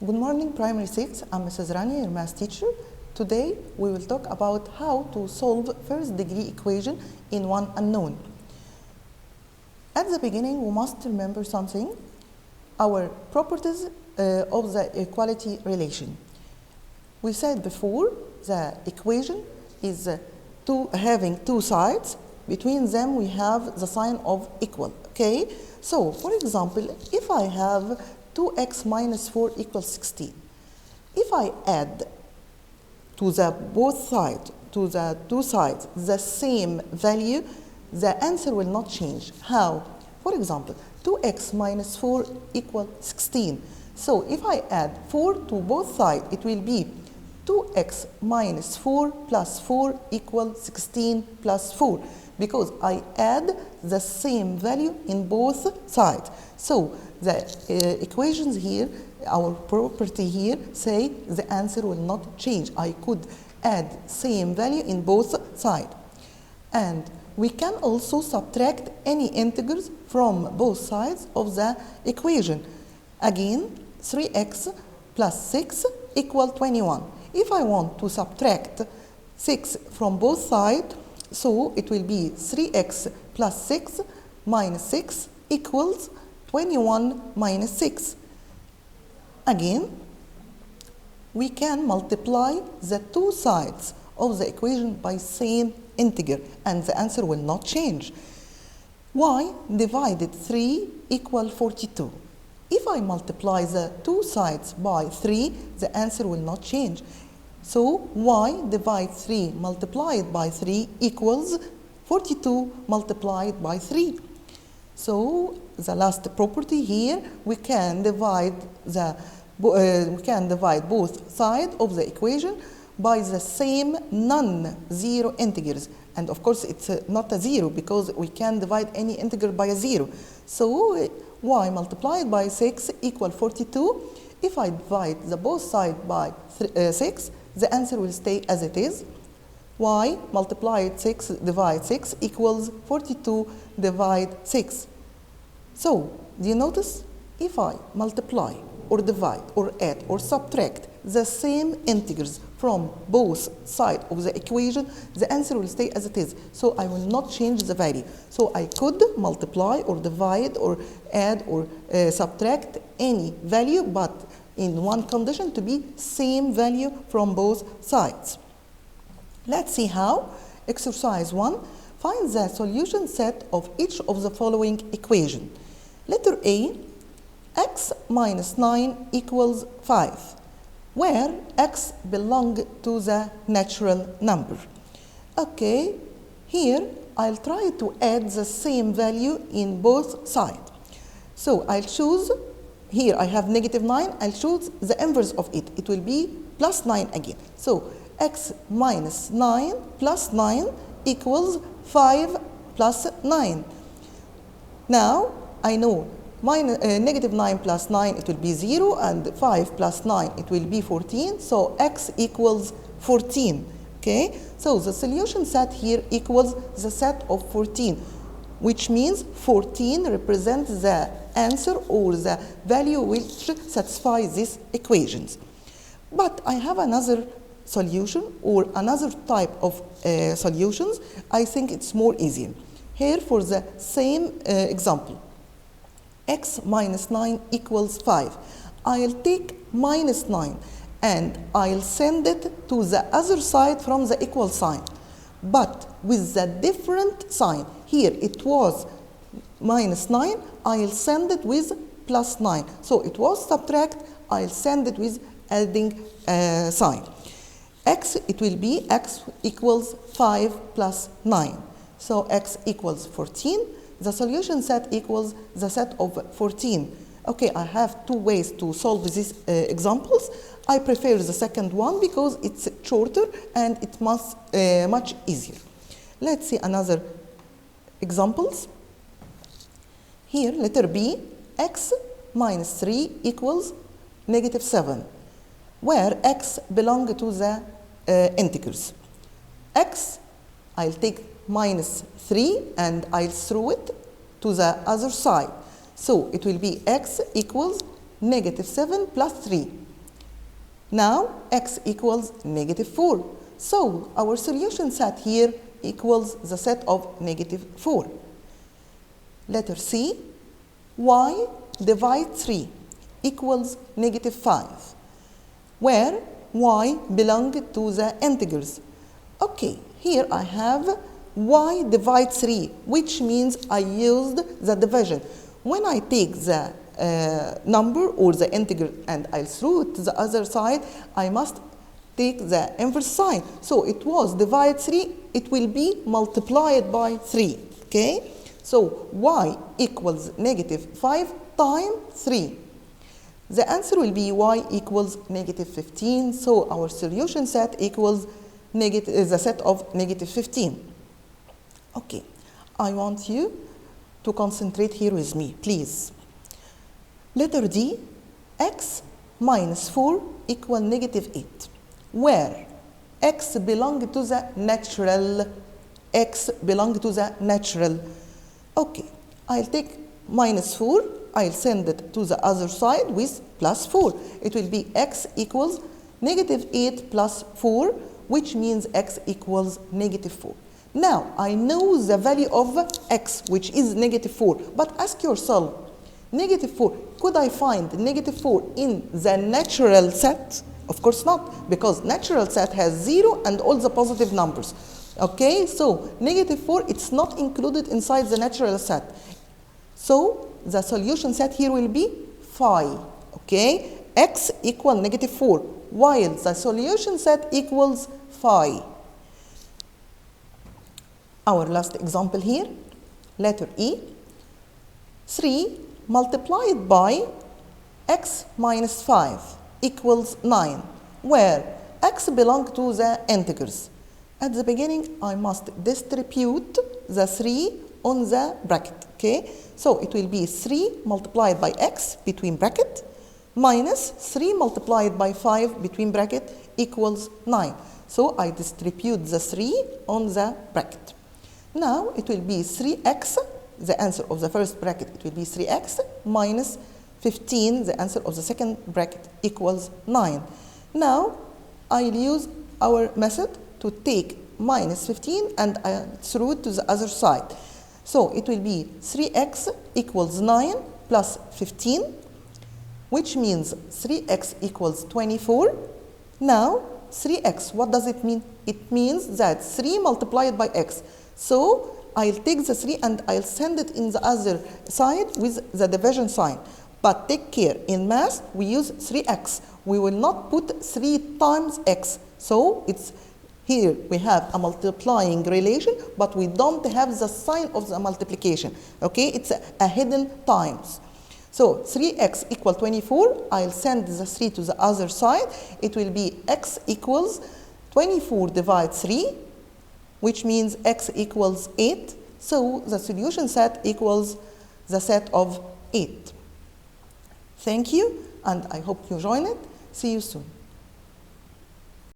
Good morning, Primary 6. I'm Mrs. Rania, your math teacher. Today, we will talk about how to solve first-degree equation in one unknown. At the beginning, we must remember something, our properties of the equality relation. We said before, the equation is having two sides. Between them, we have the sign of equal, okay? So, for example, if I have 2x minus 4 equals 16, if I add to the both sides, to the two sides, the same value, the answer will not change. How? For example, 2x minus 4 equals 16. So if I add 4 to both sides, it will be 2x minus 4 plus 4 equals 16 plus 4, because I add the same value in both sides. So the equations here, our property here, say the answer will not change. I could add same value in both sides. And we can also subtract any integers from both sides of the equation. Again, 3x plus 6 equals 21. If I want to subtract 6 from both sides, so it will be 3x plus 6 minus 6 equals 21 minus 6. Again, we can multiply the two sides of the equation by same integer, and the answer will not change. Y divided 3 equals 42. If I multiply the two sides by 3, the answer will not change. So y divided 3 multiplied by 3 equals 42 multiplied by 3. So the last property here, we can divide both sides of the equation by the same non-zero integers. And of course, it's not a zero because we can divide any integer by a zero. So y multiplied by 6 equals 42. If I divide the both sides by 6, the answer will stay as it is. Y multiplied 6 divide 6 equals 42 divide 6. So, do you notice? If I multiply or divide or add or subtract the same integers from both sides of the equation, the answer will stay as it is. So I will not change the value. So I could multiply or divide or add or subtract any value, but in one condition, to be same value from both sides. Let's see how. Exercise 1. Find the solution set of each of the following equation. Letter A, x minus 9 equals 5, where x belongs to the natural number. Okay, here I'll try to add the same value in both sides. So I'll choose, here I have negative 9, I'll choose the inverse of it. It will be plus 9 again. So x minus 9 plus 9 equals 5 plus 9. Now I know negative 9 plus 9, it will be 0, and 5 plus 9, it will be 14. So x equals 14. Okay, so the solution set here equals the set of 14, which means 14 represents the answer or the value which satisfies these equations. But I have another solution or another type of solutions. I think it's more easy. Here for the same example, x minus 9 equals 5. I'll take minus 9 and I'll send it to the other side from the equal sign, but with the different sign. Here it was minus 9, I'll send it with plus 9. So it was subtract, I'll send it with adding sign. X, it will be x equals 5 plus 9. So x equals 14. The solution set equals the set of 14. Okay, I have two ways to solve these examples. I prefer the second one because it's shorter and it must much easier. Let's see another examples. Here, letter B, x minus 3 equals negative 7, where x belongs to the integers. X, I'll take minus 3 and I'll throw it to the other side. So it will be x equals negative 7 plus 3. Now x equals negative 4. So our solution set here equals the set of negative 4. Letter C, y divide 3 equals negative 5, where y belong to the integers. Okay, here I have y divide 3, which means I used the division. When I take the number or the integer and I'll throw it to the other side, I must take the inverse sign. So it was divide 3, it will be multiplied by 3. Okay? So y equals negative 5 times 3. The answer will be y equals negative 15. So our solution set equals the set of negative 15. Okay, I want you to concentrate here with me, please. Letter D, x minus 4 equal negative 8, where x belong to the natural. X belong to the natural. Okay, I'll take minus 4, I'll send it to the other side with plus 4. It will be x equals negative 8 plus 4, which means x equals negative 4. Now, I know the value of x, which is negative 4, but ask yourself, negative 4, could I find negative 4 in the natural set? Of course not, because natural set has 0 and all the positive numbers. Okay, so negative 4, it's not included inside the natural set. So the solution set here will be phi. Okay, x equal negative 4, while the solution set equals phi. Our last example here, letter E, 3 multiplied by x minus 5 equals 9, where x belongs to the integers. At the beginning, I must distribute the 3 on the bracket, okay? So it will be 3 multiplied by x between bracket minus 3 multiplied by 5 between bracket equals 9. So I distribute the 3 on the bracket. Now it will be 3x, the answer of the first bracket, it will be 3x minus 15, the answer of the second bracket equals 9. Now I'll use our method to take minus 15 and I throw it to the other side. So it will be 3x equals 9 plus 15, which means 3x equals 24. Now 3x, what does it mean? It means that 3 multiplied by x. So I'll take the 3 and I'll send it in the other side with the division sign. But take care, in math we use 3x. We will not put 3 times x. So it's here we have a multiplying relation, but we don't have the sign of the multiplication. Okay, it's a hidden times. So 3x equal 24, I'll send the 3 to the other side. It will be x equals 24 divided 3, which means x equals 8. So the solution set equals the set of 8. Thank you, and I hope you join it. See you soon.